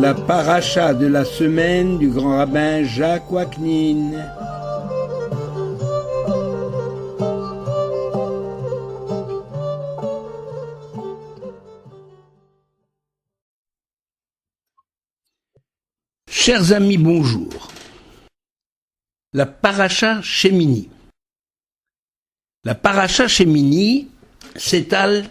la paracha de la semaine du grand rabbin Jacques Waknin. Chers amis, bonjour. La paracha Shemini. La paracha Shemini s'étale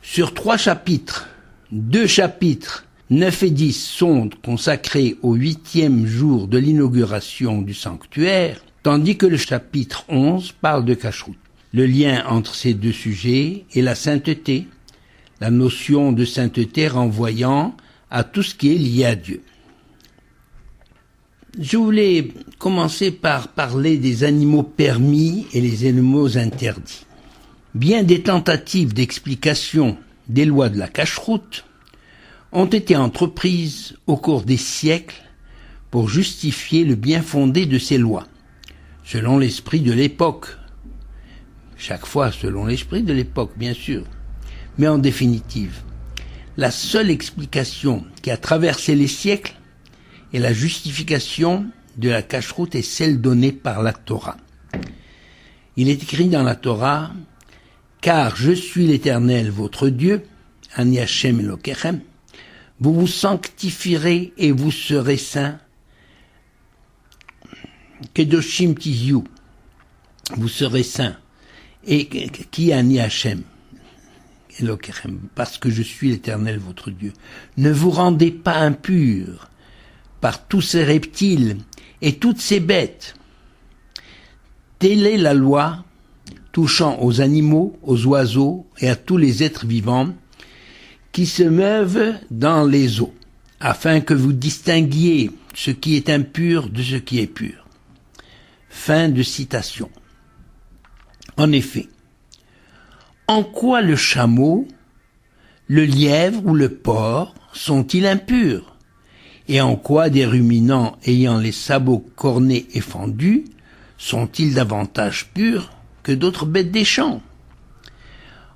sur 3 chapitres. 2 chapitres, 9 et 10, sont consacrés au 8e jour de l'inauguration du sanctuaire, tandis que le chapitre 11 parle de Kashrut. Le lien entre ces 2 sujets est la sainteté, la notion de sainteté renvoyant à tout ce qui est lié à Dieu. Je voulais commencer par parler des animaux permis et les animaux interdits. Bien des tentatives d'explication des lois de la Kashrut ont été entreprises au cours des siècles pour justifier le bien fondé de ces lois, selon l'esprit de l'époque. Chaque fois selon l'esprit de l'époque, bien sûr. Mais en définitive, la seule explication qui a traversé les siècles et la justification de la Kashrut est celle donnée par la Torah. Il est écrit dans la Torah « Car je suis l'Éternel, votre Dieu, Ani Hashem Elokechem, vous vous sanctifierez et vous serez saints, Kedoshim Tizyu, vous serez saints, et qui Ani Hashem Elokechem, parce que je suis l'Éternel, votre Dieu. Ne vous rendez pas impurs par tous ces reptiles et toutes ces bêtes. Telle est la loi touchant aux animaux, aux oiseaux et à tous les êtres vivants qui se meuvent dans les eaux, afin que vous distinguiez ce qui est impur de ce qui est pur. » Fin de citation. En effet, en quoi le chameau, le lièvre ou le porc sont-ils impurs ? Et en quoi des ruminants ayant les sabots cornés et fendus sont-ils davantage purs que d'autres bêtes des champs ?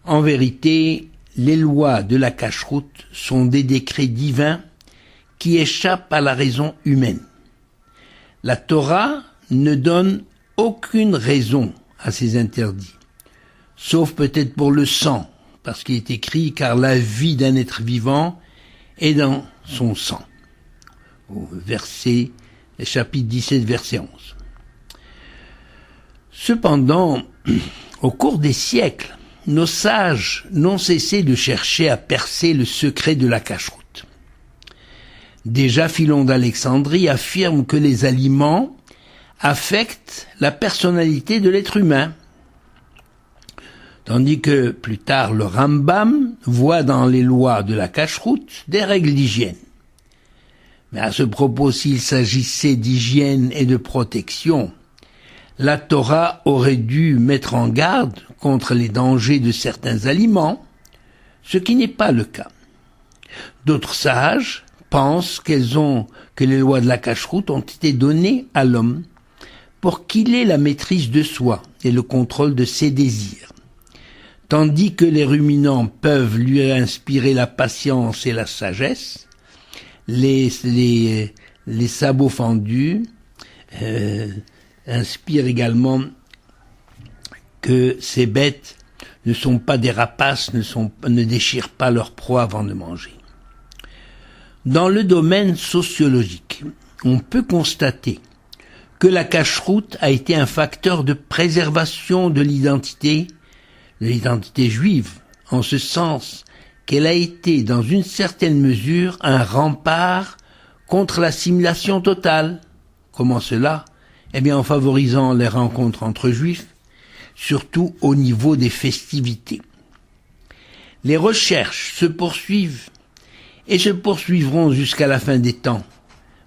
En vérité, les lois de la Kashrut sont des décrets divins qui échappent à la raison humaine. La Torah ne donne aucune raison à ces interdits, sauf peut-être pour le sang, parce qu'il est écrit « car la vie d'un être vivant est dans son sang ». Au chapitre 17, verset 11. Cependant, au cours des siècles, nos sages n'ont cessé de chercher à percer le secret de la Kashrut. Déjà Philon d'Alexandrie affirme que les aliments affectent la personnalité de l'être humain, tandis que plus tard le Rambam voit dans les lois de la Kashrut des règles d'hygiène. Mais à ce propos, s'il s'agissait d'hygiène et de protection, la Torah aurait dû mettre en garde contre les dangers de certains aliments, ce qui n'est pas le cas. D'autres sages pensent que les lois de la Kashrut ont été données à l'homme pour qu'il ait la maîtrise de soi et le contrôle de ses désirs, tandis que les ruminants peuvent lui inspirer la patience et la sagesse. Les sabots fendus inspirent également que ces bêtes ne sont pas des rapaces, ne déchirent pas leur proie avant de manger. Dans le domaine sociologique, on peut constater que la Kashrut a été un facteur de préservation de l'identité juive, en ce sens qu'elle a été, dans une certaine mesure, un rempart contre l'assimilation totale. Comment cela ? Eh bien, en favorisant les rencontres entre juifs, surtout au niveau des festivités. Les recherches se poursuivent et se poursuivront jusqu'à la fin des temps,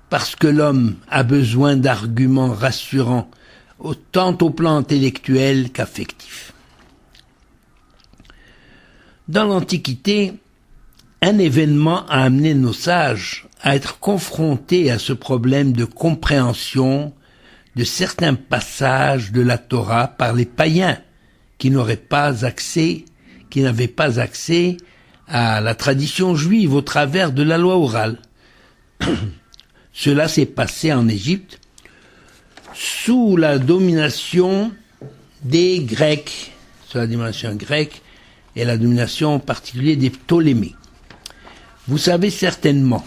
parce que l'homme a besoin d'arguments rassurants, tant au plan intellectuel qu'affectif. Dans l'Antiquité, un événement a amené nos sages à être confrontés à ce problème de compréhension de certains passages de la Torah par les païens qui n'avaient pas accès à la tradition juive au travers de la loi orale. Cela s'est passé en Égypte sous la domination des Grecs, sous la domination grecque et la domination en particulier des Ptolémées. Vous savez certainement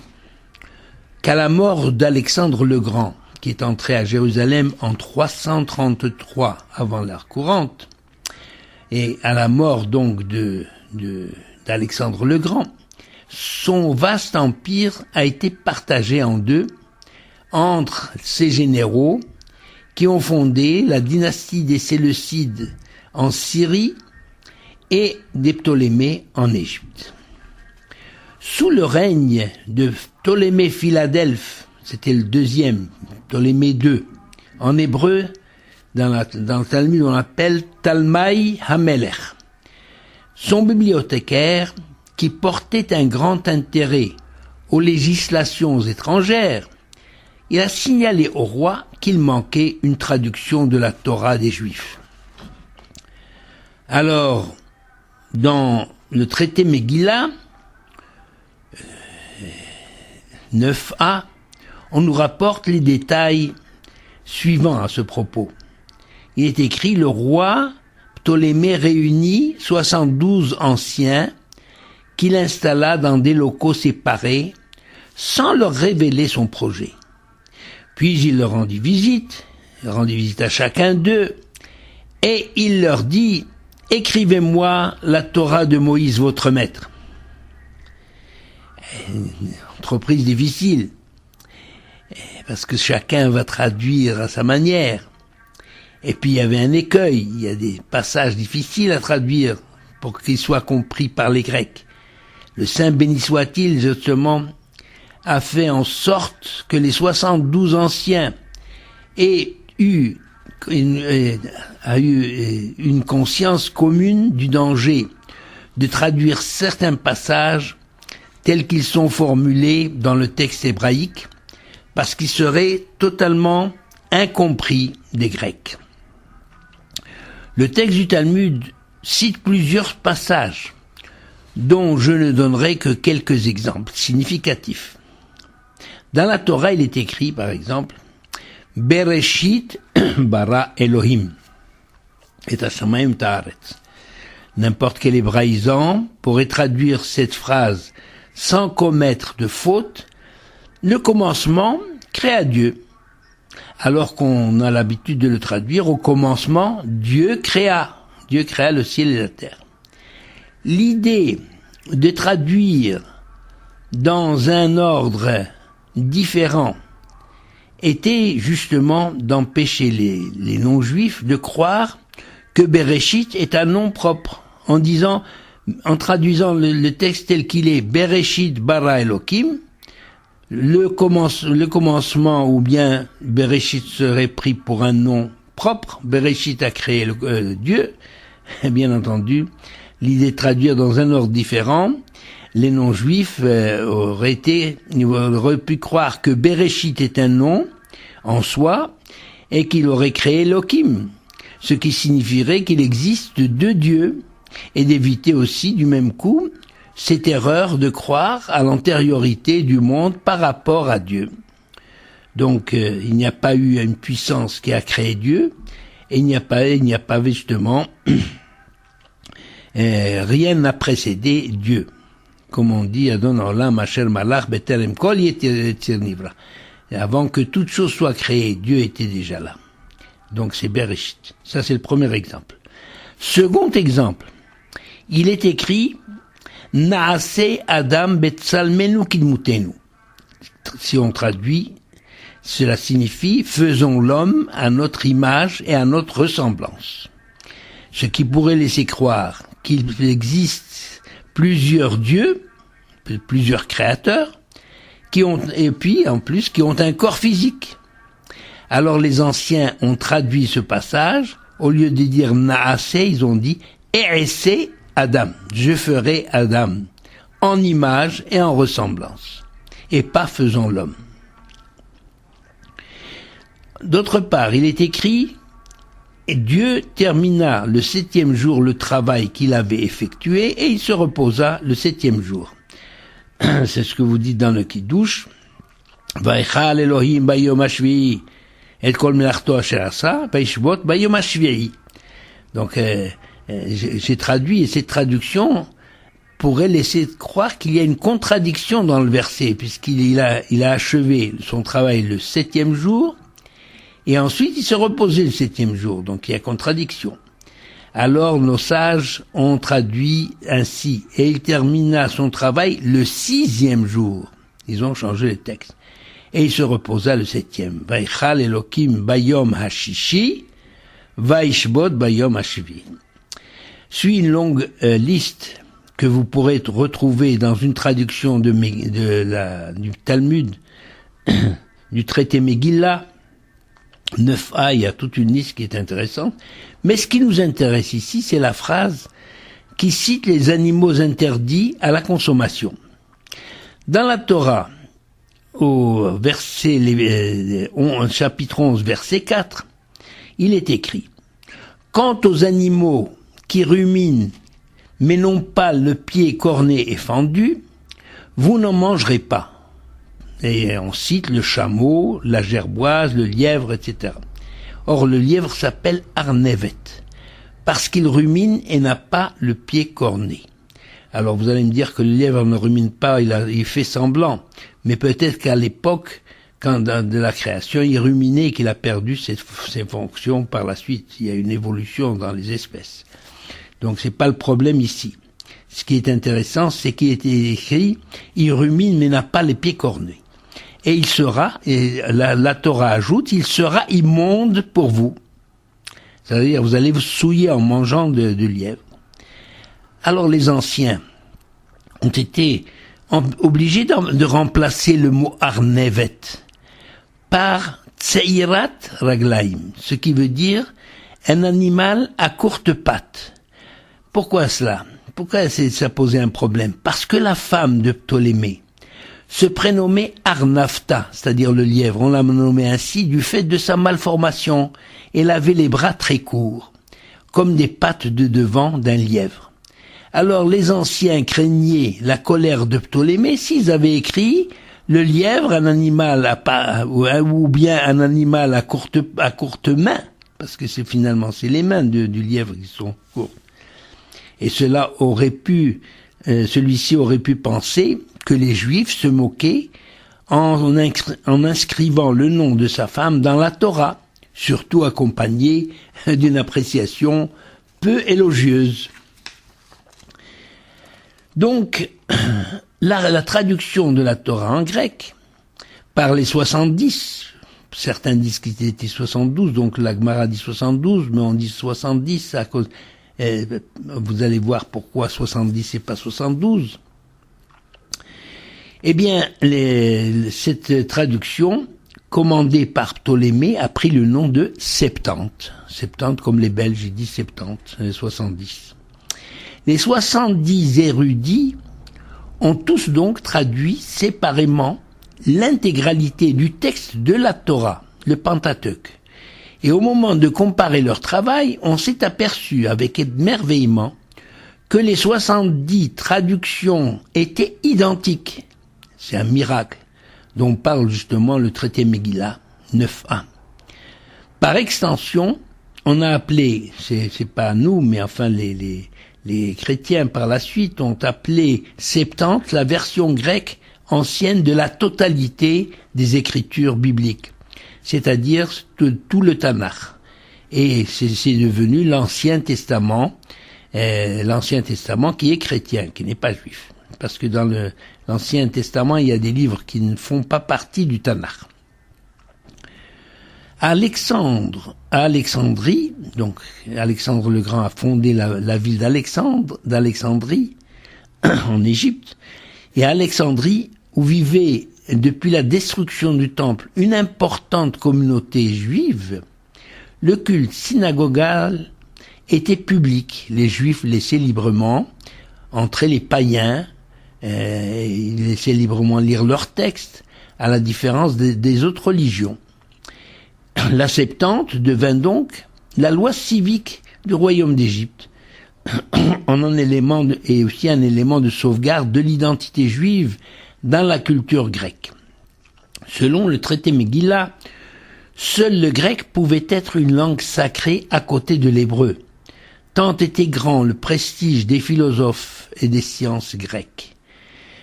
qu'à la mort d'Alexandre le Grand, qui est entré à Jérusalem en 333 avant l'ère courante, et à la mort donc d'Alexandre le Grand, son vaste empire a été partagé en deux entre ses généraux qui ont fondé la dynastie des Séleucides en Syrie et des Ptolémées en Égypte. Sous le règne de Ptolémée Philadelphe, c'était le deuxième, Ptolémée II, en hébreu, dans le Talmud on l'appelle Talmaï Hamelech, son bibliothécaire, qui portait un grand intérêt aux législations étrangères, il a signalé au roi qu'il manquait une traduction de la Torah des Juifs. Alors, dans le traité Megillah, 9a, on nous rapporte les détails suivants à ce propos. Il est écrit: le roi Ptolémée réunit 72 anciens qu'il installa dans des locaux séparés sans leur révéler son projet. Puis il leur rendit visite à chacun d'eux, et il leur dit: écrivez-moi la Torah de Moïse votre maître. Entreprise difficile, parce que chacun va traduire à sa manière. Et puis il y avait un écueil, il y a des passages difficiles à traduire pour qu'ils soient compris par les Grecs. Le Saint béni soit-il, justement, a fait en sorte que les 72 anciens aient eu une conscience commune du danger de traduire certains passages tels qu'ils sont formulés dans le texte hébraïque, parce qu'ils seraient totalement incompris des Grecs. Le texte du Talmud cite plusieurs passages, dont je ne donnerai que quelques exemples significatifs. Dans la Torah, il est écrit, par exemple, « Bereshit bara Elohim et hashamayim ta'aretz ». N'importe quel hébraïsant pourrait traduire cette phrase sans commettre de faute. Le commencement créa Dieu, alors qu'on a l'habitude de le traduire au commencement Dieu créa le ciel et la terre. L'idée de traduire dans un ordre différent était justement d'empêcher les non-juifs de croire que Bereshit est un nom propre, en traduisant le texte tel qu'il est, Bereshit bara Elohim, le commencement ou bien Bereshit serait pris pour un nom propre, Bereshit a créé Dieu. Bien entendu, l'idée de traduire dans un ordre différent, les non-juifs auraient pu croire que Bereshit est un nom en soi et qu'il aurait créé Elohim, ce qui signifierait qu'il existe deux dieux, et d'éviter aussi du même coup cette erreur de croire à l'antériorité du monde par rapport à Dieu. Donc il n'y a pas eu une puissance qui a créé Dieu, et il n'y a pas justement rien n'a précédé Dieu. Comme on dit, Adon Olam Asher Malach Betelem Kol Yetzir Nivra. Avant que toute chose soit créée, Dieu était déjà là. Donc c'est Bereshit. Ça c'est le premier exemple. Second exemple, il est écrit Naase Adam Betsalmenu Kidmutenu. Si on traduit, cela signifie faisons l'homme à notre image et à notre ressemblance. Ce qui pourrait laisser croire qu'il existe plusieurs dieux, plusieurs créateurs, qui ont un corps physique. Alors les anciens ont traduit ce passage, au lieu de dire Naase, ils ont dit E'ese Adam, je ferai Adam, en image et en ressemblance, et pas faisons l'homme. D'autre part, il est écrit, Dieu termina le 7e jour le travail qu'il avait effectué, et il se reposa le 7e jour. C'est ce que vous dites dans le Kiddush, Vaichal Elohim bayom hashvi'i et kol melachto asher asa, vaishbot bayom hashvi'i. Donc, j'ai traduit, et cette traduction pourrait laisser croire qu'il y a une contradiction dans le verset, puisqu'il a achevé son travail le 7e jour, et ensuite il se reposait le 7e jour, donc il y a contradiction. Alors nos sages ont traduit ainsi, et il termina son travail le 6e jour. Ils ont changé le texte. Et il se reposa le 7e. Vaichal Elokim bayom hashishi, vaishbot bayom hashvi. Suit une longue liste que vous pourrez retrouver dans une traduction du Talmud, du traité Megillah. 9a, il y a toute une liste qui est intéressante. Mais ce qui nous intéresse ici, c'est la phrase qui cite les animaux interdits à la consommation. Dans la Torah, au chapitre 11, verset 4, il est écrit « Quant aux animaux qui ruminent, mais n'ont pas le pied corné et fendu, vous n'en mangerez pas. » Et on cite le chameau, la gerboise, le lièvre, etc. Or, le lièvre s'appelle Arnevet, parce qu'il rumine et n'a pas le pied corné. Alors, vous allez me dire que le lièvre ne rumine pas, il fait semblant. Mais peut-être qu'à l'époque, quand de la création, il ruminait et qu'il a perdu ses fonctions par la suite. Il y a une évolution dans les espèces. Donc, c'est pas le problème ici. Ce qui est intéressant, c'est qu'il était écrit, il rumine mais n'a pas les pieds cornés. Et il sera, et la Torah ajoute, il sera immonde pour vous. C'est-à-dire, vous allez vous souiller en mangeant de lièvre. Alors, les anciens ont été obligés de remplacer le mot arnevet par tseirat raglaim, ce qui veut dire un animal à courte patte. Pourquoi cela? Pourquoi ça posait un problème? Parce que la femme de Ptolémée se prénommait Arnafta, c'est-à-dire le lièvre. On l'a nommé ainsi du fait de sa malformation. Elle avait les bras très courts, comme des pattes de devant d'un lièvre. Alors les anciens craignaient la colère de Ptolémée s'ils avaient écrit le lièvre, un animal ou bien un animal à courte main, parce que c'est les mains du lièvre qui sont courtes. Et celui-ci aurait pu penser que les Juifs se moquaient en inscrivant le nom de sa femme dans la Torah, surtout accompagné d'une appréciation peu élogieuse. Donc, la traduction de la Torah en grec, par les 70, certains disent qu'il était 72, donc la Gemara dit 72, mais on dit 70 à cause... vous allez voir pourquoi 70 et pas 72. Eh bien, cette traduction, commandée par Ptolémée, a pris le nom de Septante. Septante comme les Belges, ils disent 70, 70. Les 70 érudits ont tous donc traduit séparément l'intégralité du texte de la Torah, le Pentateuque. Et au moment de comparer leur travail, on s'est aperçu avec émerveillement que les 70 traductions étaient identiques. C'est un miracle dont parle justement le traité Megillah 9a. Par extension, on a appelé, c'est pas nous, mais enfin les chrétiens par la suite ont appelé Septante la version grecque ancienne de la totalité des écritures bibliques, c'est-à-dire tout le Tanakh. Et c'est devenu l'Ancien Testament qui est chrétien, qui n'est pas juif. Parce que dans l'Ancien Testament, il y a des livres qui ne font pas partie du Tanakh. À Alexandrie, donc Alexandre le Grand a fondé la ville d'Alexandrie, en Égypte, et à Alexandrie, où vivait depuis la destruction du temple une importante communauté juive, le culte synagogal était public. Les Juifs laissaient librement entrer les païens, ils laissaient librement lire leurs textes, à la différence des autres religions. La Septante devint donc la loi civique du royaume d'Égypte, et aussi un élément de sauvegarde de l'identité juive dans la culture grecque. Selon le traité Megillah, seul le grec pouvait être une langue sacrée à côté de l'hébreu. Tant était grand le prestige des philosophes et des sciences grecques.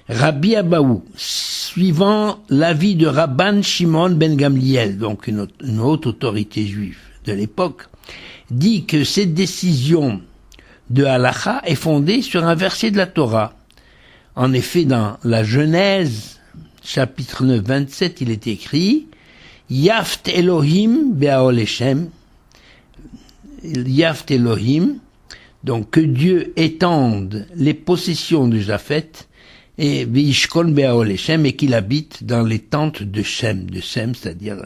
Rabbi Abaou, suivant l'avis de Rabban Shimon ben Gamliel, donc une haute autorité juive de l'époque, dit que cette décision de Halacha est fondée sur un verset de la Torah. En effet, dans la Genèse, chapitre 9, 27, il est écrit « Yaft Elohim be'aol Hashem » Yaft Elohim, donc que Dieu étende les possessions de Japheth, et Veishkon be'aol Hashem, et qu'il habite dans les tentes de Shem, c'est-à-dire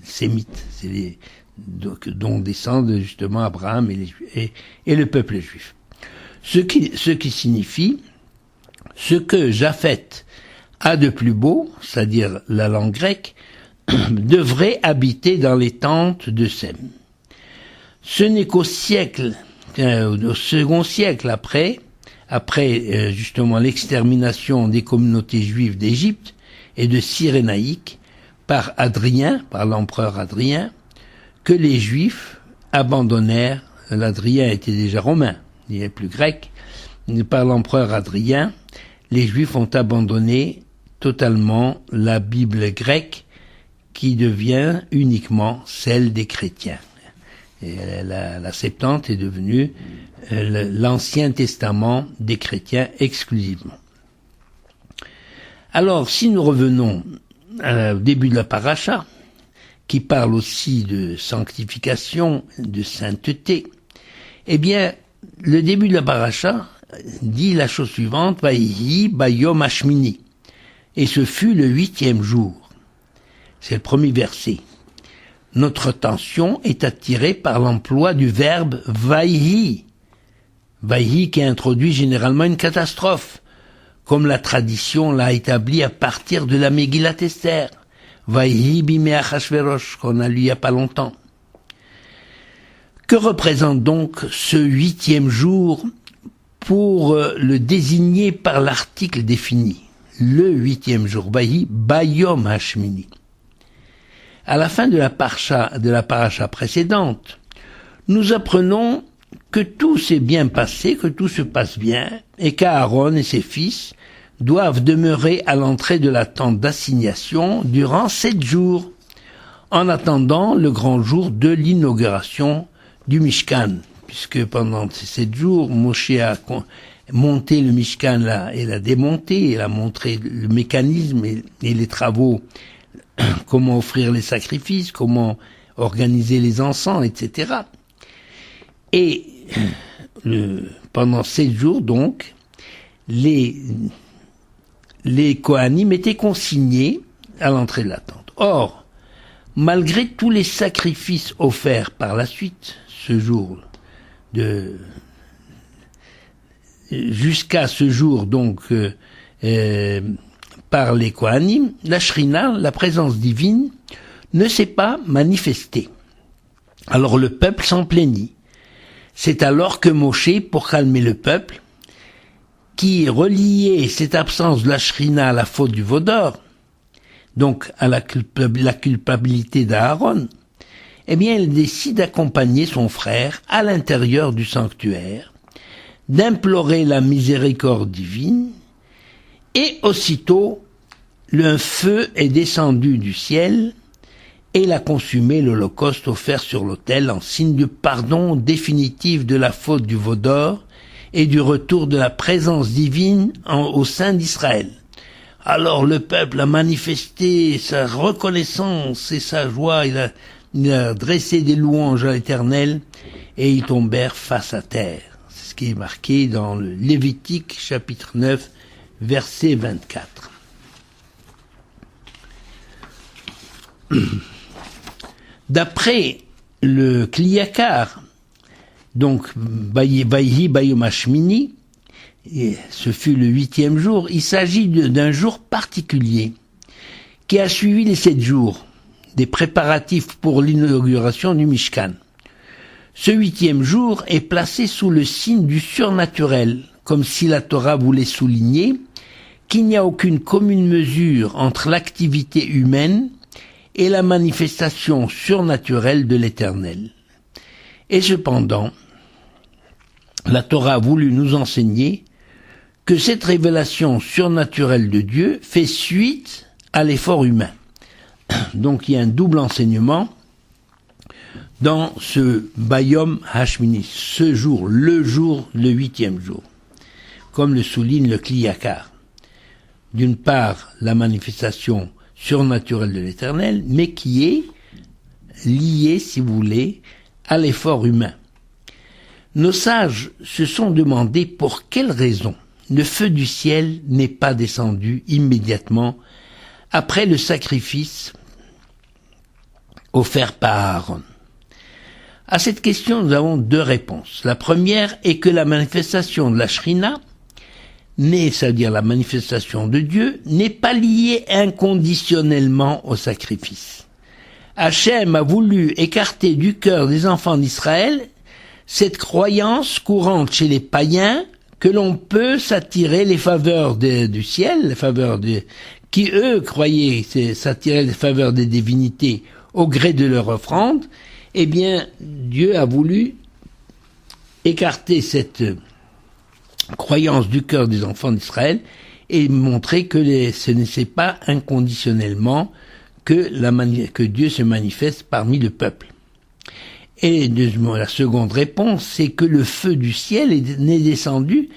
sémites, c'est dont descendent justement Abraham et le peuple juif. Ce qui signifie ce que Japheth a de plus beau, c'est-à-dire la langue grecque, devrait habiter dans les tentes de Sem. Ce n'est qu'au second siècle après justement l'extermination des communautés juives d'Égypte et de Cyrénaïque par l'empereur Adrien, que les Juifs abandonnèrent, l'Adrien était déjà romain, il n'est plus grec, par l'empereur Adrien, les Juifs ont abandonné totalement la Bible grecque qui devient uniquement celle des chrétiens. Et la Septante est devenue l'Ancien Testament des chrétiens exclusivement. Alors, si nous revenons au début de la paracha, qui parle aussi de sanctification, de sainteté, eh bien, le début de la paracha dit la chose suivante, Vaïhi bayom hashmini. Et ce fut le 8e jour. C'est le premier verset. Notre attention est attirée par l'emploi du verbe Vaïhi. Vaïhi qui introduit généralement une catastrophe, comme la tradition l'a établi à partir de la Megillat Esther. Vaïhi bimé Achashverosh, qu'on a lu il n'y a pas longtemps. Que représente donc ce 8e jour pour le désigner par l'article défini? Le 8e jour, Vaïhi bayom hashmini. À la fin de la paracha précédente, nous apprenons que tout s'est bien passé, que tout se passe bien, et qu'Aaron et ses fils doivent demeurer à l'entrée de la tente d'assignation durant 7 jours, en attendant le grand jour de l'inauguration du Mishkan, puisque pendant ces 7 jours, Moshe a monté le Mishkan là, et l'a démonté, il a montré le mécanisme et les travaux, comment offrir les sacrifices, comment organiser les encens, etc. Et pendant 7 jours, donc, les Kohanim étaient consignés à l'entrée de la tente. Or, malgré tous les sacrifices offerts par la suite, ce jour, jusqu'à ce jour, donc, par les Kohanim, la Shrina, la présence divine, ne s'est pas manifestée. Alors le peuple s'en plaignit. C'est alors que Moshe, pour calmer le peuple, qui reliait cette absence de la Shrina à la faute du veau d'or, donc à la culpabilité d'Aaron, eh bien il décide d'accompagner son frère à l'intérieur du sanctuaire, d'implorer la miséricorde divine, et aussitôt un feu est descendu du ciel et il a consumé l'holocauste offert sur l'autel en signe de pardon définitif de la faute du veau d'or et du retour de la présence divine au sein d'Israël. Alors le peuple a manifesté sa reconnaissance et sa joie, il a dressé des louanges à l'Éternel et ils tombèrent face à terre. C'est ce qui est marqué dans le Lévitique chapitre 9 verset 24. D'après le Kliyakar, donc Vaïhi bayom hashmini, ce fut le 8e jour, il s'agit d'un jour particulier qui a suivi les 7 jours des préparatifs pour l'inauguration du Mishkan. Ce 8e jour est placé sous le signe du surnaturel, comme si la Torah voulait souligner qu'il n'y a aucune commune mesure entre l'activité humaine et la manifestation surnaturelle de l'Éternel. Et cependant, la Torah a voulu nous enseigner que cette révélation surnaturelle de Dieu fait suite à l'effort humain. Donc il y a un double enseignement dans ce Bayom Hashmini, ce jour, le 8e jour, comme le souligne le Kli Yakar. D'une part, la manifestation surnaturelle de l'Éternel, mais qui est liée, si vous voulez, à l'effort humain. Nos sages se sont demandé pour quelle raison le feu du ciel n'est pas descendu immédiatement après le sacrifice offert par Aaron. À cette question, nous avons deux réponses. La première est que la manifestation de la Shrina, c'est-à-dire la manifestation de Dieu, n'est pas liée inconditionnellement au sacrifice. Hachem a voulu écarter du cœur des enfants d'Israël cette croyance courante chez les païens que l'on peut s'attirer les faveurs du ciel, les faveurs qui eux croyaient s'attirer les faveurs des divinités au gré de leur offrande. Eh bien, Dieu a voulu écarter cette croyance du cœur des enfants d'Israël et montrer que ce n'est pas inconditionnellement que Dieu se manifeste parmi le peuple. Et la seconde réponse, c'est que le feu du ciel n'est descendu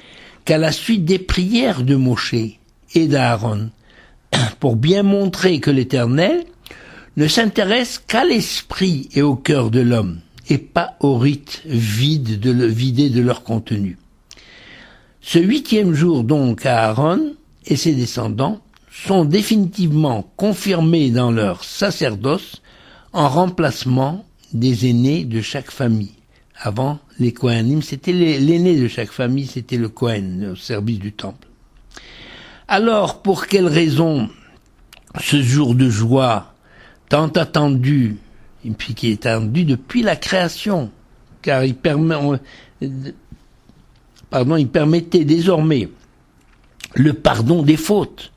qu'à la suite des prières de Moshe et d'Aaron, pour bien montrer que l'Éternel ne s'intéresse qu'à l'esprit et au cœur de l'homme, et pas aux rites vidés de leur contenu. Ce 8e jour donc, Aaron et ses descendants sont définitivement confirmés dans leur sacerdoce en remplacement des aînés de chaque famille. Avant, les Kohanim, c'était l'aîné de chaque famille, c'était le Kohen, au service du temple. Alors, pour quelle raison ce jour de joie, tant attendu, et puis qui est attendu depuis la création, car il permettait désormais le pardon des fautes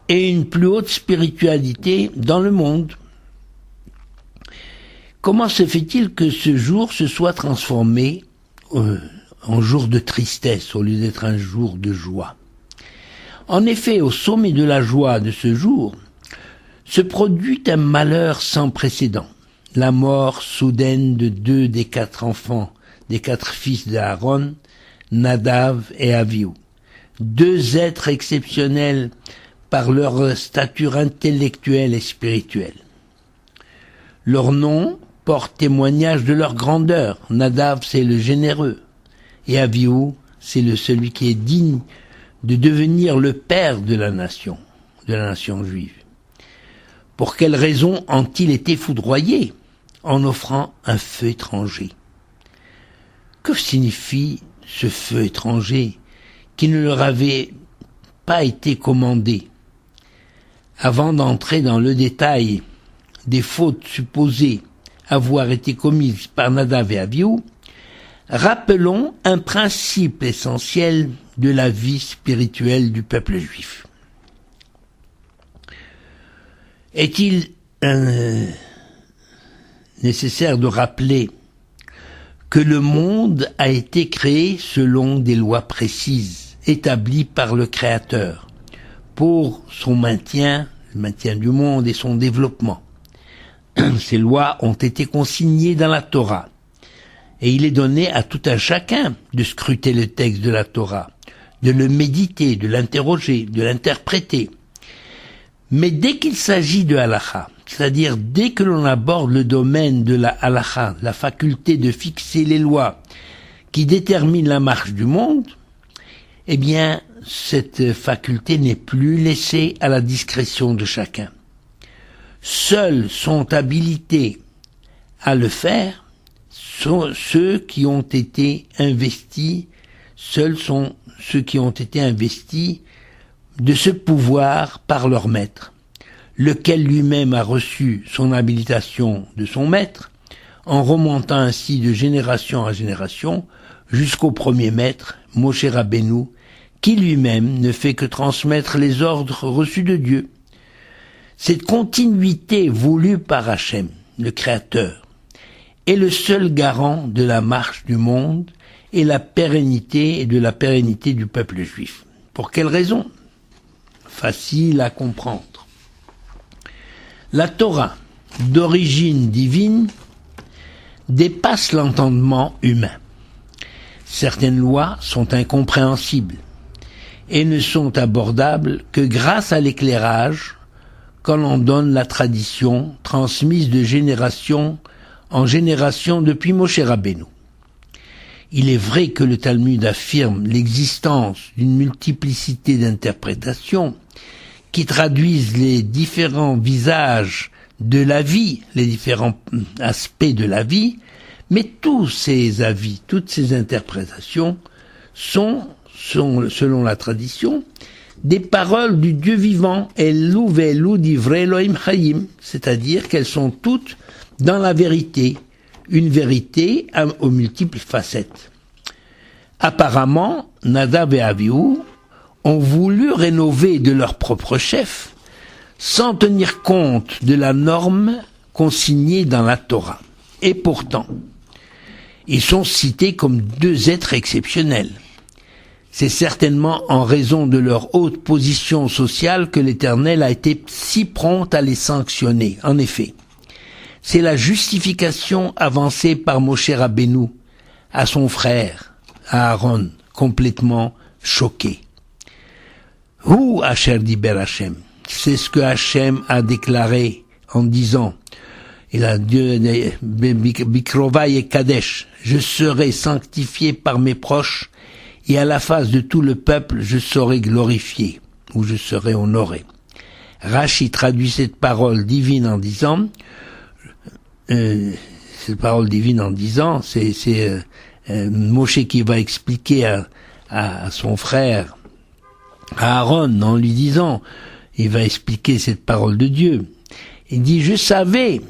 et une plus haute spiritualité dans le monde. Comment se fait-il que ce jour se soit transformé en jour de tristesse au lieu d'être un jour de joie? En effet, au sommet de la joie de ce jour, se produit un malheur sans précédent, la mort soudaine de 2 des 4 enfants, des 4 fils d'Aaron, Nadav et Avihu, 2 êtres exceptionnels par leur stature intellectuelle et spirituelle. Leur nom porte témoignage de leur grandeur. Nadav, c'est le généreux, et Avihu, c'est celui qui est digne de devenir le père de la nation juive. Pour quelle raison ont-ils été foudroyés en offrant un feu étranger? Que signifie ce feu étranger qui ne leur avait pas été commandé? Avant d'entrer dans le détail des fautes supposées avoir été commises par Nadav et Avihu, rappelons un principe essentiel de la vie spirituelle du peuple juif. Est-il nécessaire de rappeler que le monde a été créé selon des lois précises, établies par le Créateur, pour son maintien, le maintien du monde et son développement. Ces lois ont été consignées dans la Torah, et il est donné à tout un chacun de scruter le texte de la Torah, de le méditer, de l'interroger, de l'interpréter. Mais dès qu'il s'agit de halakha, c'est-à-dire dès que l'on aborde le domaine de la halakha, la faculté de fixer les lois qui déterminent la marche du monde, eh bien, cette faculté n'est plus laissée à la discrétion de chacun. Seuls sont habilités à le faire ceux qui ont été investis, de ce pouvoir par leur maître, lequel lui-même a reçu son habilitation de son maître, en remontant ainsi de génération à génération jusqu'au premier maître, Moshe Rabbeinu, qui lui-même ne fait que transmettre les ordres reçus de Dieu. Cette continuité voulue par Hachem, le Créateur, est le seul garant de la marche du monde et de la pérennité du peuple juif. Pour quelle raison ? Facile à comprendre. La Torah, d'origine divine, dépasse l'entendement humain. Certaines lois sont incompréhensibles et ne sont abordables que grâce à l'éclairage qu'en en donne la tradition transmise de génération en génération depuis Moshe Rabbeinu. Il est vrai que le Talmud affirme l'existence d'une multiplicité d'interprétations qui traduisent les différents visages de la vie, les différents aspects de la vie, mais tous ces avis, toutes ces interprétations sont selon la tradition, des paroles du Dieu vivant, Elu ve'elu divrei Elohim Chayim, c'est-à-dire qu'elles sont toutes dans la vérité, une vérité aux multiples facettes. Apparemment, Nadav et Avihu ont voulu rénover de leur propre chef, sans tenir compte de la norme consignée dans la Torah. Et pourtant, ils sont cités comme deux êtres exceptionnels. C'est certainement en raison de leur haute position sociale que l'Éternel a été si prompt à les sanctionner. En effet, c'est la justification avancée par Moshe Rabbeinu à son frère, Aaron, complètement choqué. Hu Asher Diber Hashem, c'est ce que Hashem a déclaré en disant, il a dit, Bikrovai et Kadesh, je serai sanctifié par mes proches, et à la face de tout le peuple, je serai glorifié, ou je serai honoré. Rashi traduit cette parole divine en disant, c'est Moshe qui va expliquer à son frère, à Aaron, en lui disant, il va expliquer cette parole de Dieu. Il dit, je savais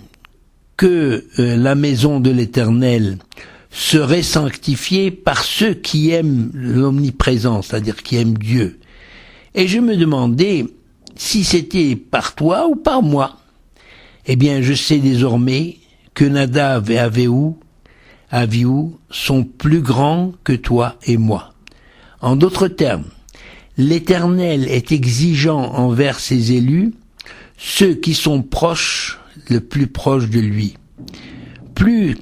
que la maison de l'Éternel serait sanctifiée par ceux qui aiment l'omniprésent, c'est-à-dire qui aiment Dieu. Et je me demandais si c'était par toi ou par moi. Eh bien, je sais désormais que Nadav et Avihu sont plus grands que toi et moi. En d'autres termes, l'Éternel est exigeant envers ses élus, ceux qui sont proches, le plus proche de lui. Plus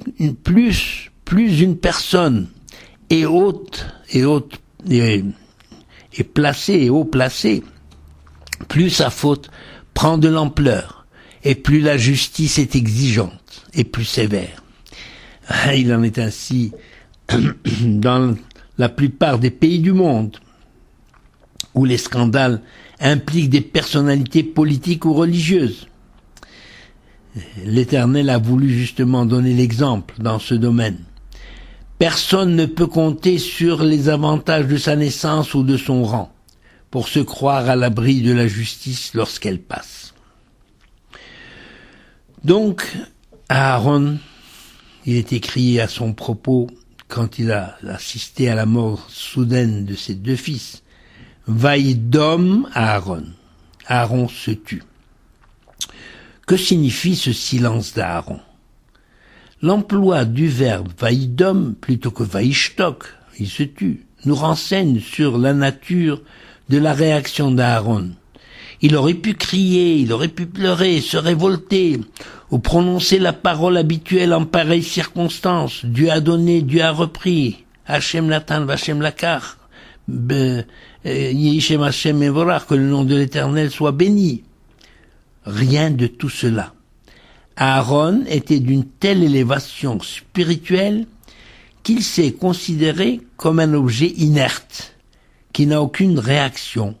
une personne est haute et placée et haut placée, plus sa faute prend de l'ampleur et plus la justice est exigeante et plus sévère. Il en est ainsi dans la plupart des pays du monde où les scandales impliquent des personnalités politiques ou religieuses. L'Éternel a voulu justement donner l'exemple dans ce domaine. Personne ne peut compter sur les avantages de sa naissance ou de son rang pour se croire à l'abri de la justice lorsqu'elle passe. Donc, Aaron, il est écrit à son propos, quand il a assisté à la mort soudaine de ses deux fils, « Vaïdom Aaron ». Aaron se tut. Que signifie ce silence d'Aaron ? L'emploi du verbe « vaïdom » plutôt que « vaïshtok », il se tut, nous renseigne sur la nature de la réaction d'Aaron. Il aurait pu crier, il aurait pu pleurer, se révolter, ou prononcer la parole habituelle en pareille circonstance. Dieu a donné, Dieu a repris. Hachem Natan, Vachem Lakar. Yishem Hachem Evorach, que le nom de l'Éternel soit béni. Rien de tout cela. Aaron était d'une telle élévation spirituelle qu'il s'est considéré comme un objet inerte, qui n'a aucune réaction,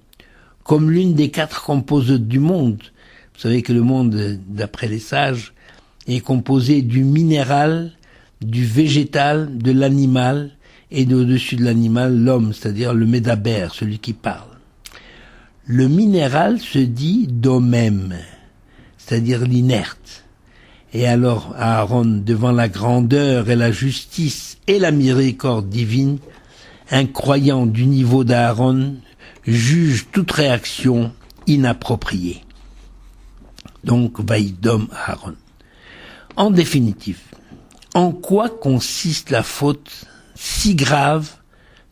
comme l'une des 4 composantes du monde. Vous savez que le monde, d'après les sages, est composé du minéral, du végétal, de l'animal, et au-dessus de l'animal, l'homme, c'est-à-dire le médaber, celui qui parle. Le minéral se dit domem, c'est-à-dire l'inerte. Et alors Aaron, devant la grandeur et la justice et la miséricorde divine, un croyant du niveau d'Aaron juge toute réaction inappropriée. Donc, Vaïdom Aaron. En définitive, en quoi consiste la faute si grave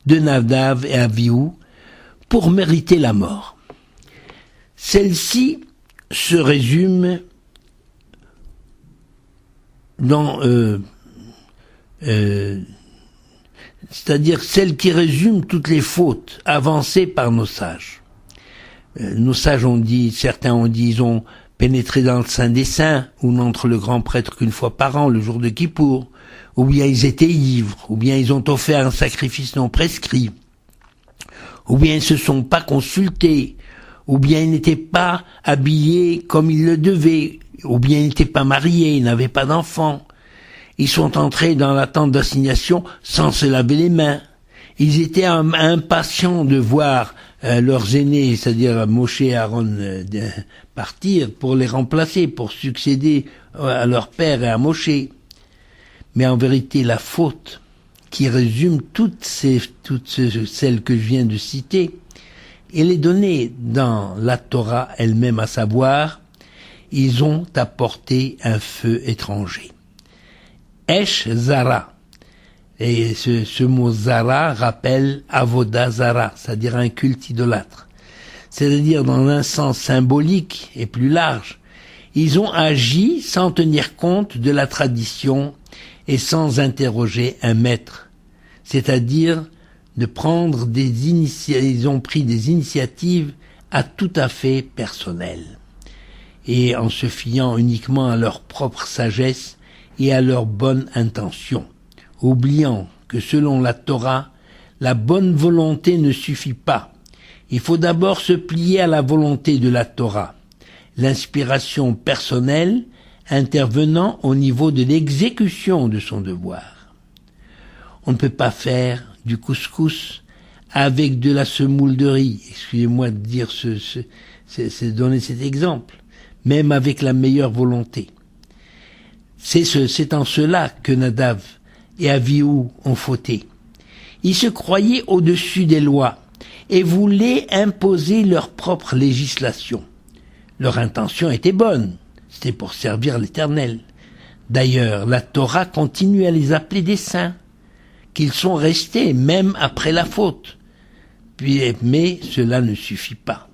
de Nadav et Avihu pour mériter la mort? Celle-ci se résume dans c'est-à-dire celle qui résume toutes les fautes avancées par nos sages. Nos sages ont dit, certains ont dit, ils ont pénétré dans le Saint des Saints, où n'entre le grand prêtre qu'une fois par an, le jour de Kippour, ou bien ils étaient ivres, ou bien ils ont offert un sacrifice non prescrit, ou bien ils se sont pas consultés, ou bien ils n'étaient pas habillés comme ils le devaient, ou bien ils n'étaient pas mariés, ils n'avaient pas d'enfants. Ils sont entrés dans la tente d'assignation sans se laver les mains. Ils étaient impatients de voir leurs aînés, c'est-à-dire Moshe et Aaron, partir pour les remplacer, pour succéder à leur père et à Moshe. Mais en vérité, la faute qui résume toutes celles que je viens de citer, elle est donnée dans la Torah elle-même, à savoir, ils ont apporté un feu étranger. Esh Zara. Et ce mot Zara rappelle Avoda Zara, c'est-à-dire un culte idolâtre. C'est-à-dire dans un sens symbolique et plus large, ils ont agi sans tenir compte de la tradition et sans interroger un maître. C'est-à-dire de prendre ils ont pris des initiatives à tout à fait personnelles. Et en se fiant uniquement à leur propre sagesse et à leur bonne intention, oubliant que selon la Torah, la bonne volonté ne suffit pas. Il faut d'abord se plier à la volonté de la Torah, l'inspiration personnelle intervenant au niveau de l'exécution de son devoir. On ne peut pas faire du couscous avec de la semoule de riz. Excusez-moi de dire c'est donner cet exemple. Même avec la meilleure volonté. C'est en cela que Nadav et Avihu ont fauté. Ils se croyaient au-dessus des lois et voulaient imposer leur propre législation. Leur intention était bonne, c'était pour servir l'Éternel. D'ailleurs, la Torah continue à les appeler des saints, qu'ils sont restés même après la faute. Mais cela ne suffit pas,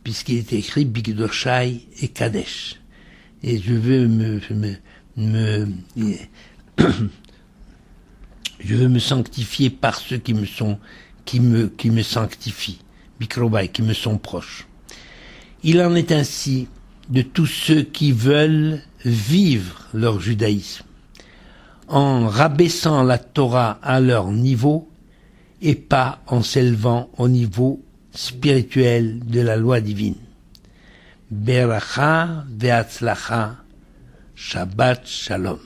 puisqu'il est écrit Bigdoshai et Kadesh. Et je veux je veux me sanctifier par ceux qui me sanctifient, Bikrobai, qui me sont proches. Il en est ainsi de tous ceux qui veulent vivre leur judaïsme, en rabaissant la Torah à leur niveau et pas en s'élevant au niveau spirituel de la loi divine. Beracha ve'atzlacha, Shabbat Shalom.